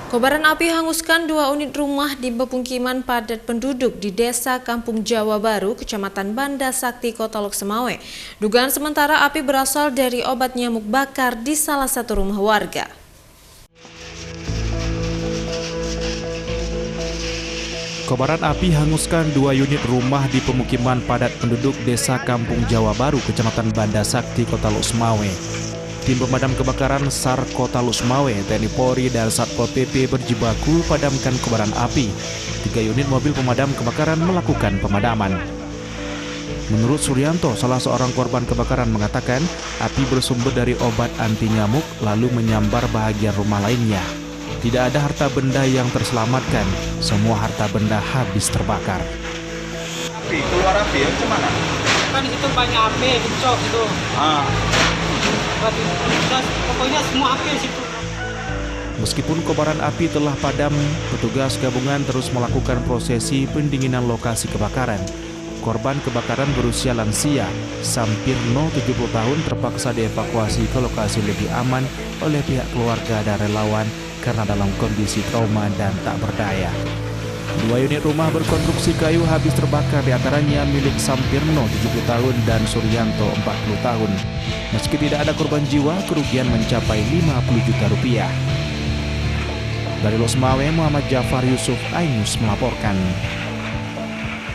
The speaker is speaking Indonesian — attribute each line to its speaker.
Speaker 1: Kobaran api hanguskan 2 unit rumah di pemukiman padat penduduk di Desa Kampung Jawa Baru, Kecamatan Banda Sakti, Kota Lok Semawe. Dugaan sementara api berasal dari obat nyamuk bakar di salah satu rumah warga.
Speaker 2: Kobaran api hanguskan 2 unit rumah di pemukiman padat penduduk Desa Kampung Jawa Baru, Kecamatan Banda Sakti, Kota Lok Semawe. Tim pemadam kebakaran SAR Kota Lok Semawe, TNI Polri, dan Satpol PP berjibaku padamkan kobaran api. 3 unit mobil pemadam kebakaran melakukan pemadaman. Menurut Suryanto, salah seorang korban kebakaran mengatakan api bersumber dari obat anti nyamuk lalu menyambar bahagian rumah lainnya. Tidak ada harta benda yang terselamatkan, semua harta benda habis terbakar.
Speaker 3: Api, keluar api ya, kemana?
Speaker 4: Kan di situ banyak api, kencok gitu. Pokoknya semua api di situ.
Speaker 2: Meskipun kobaran api telah padam, petugas gabungan terus melakukan prosesi pendinginan lokasi kebakaran. Korban kebakaran berusia lansia, Sampirno 70 tahun terpaksa dievakuasi ke lokasi lebih aman oleh pihak keluarga dan relawan karena dalam kondisi trauma dan tak berdaya. 2 unit rumah berkonstruksi kayu habis terbakar, diantaranya milik Sampirno 70 tahun dan Suryanto 40 tahun. Meski tidak ada korban jiwa, kerugian mencapai 50 juta rupiah. Dari Lok Semawe, Muhammad Jafar Yusuf, iNews melaporkan.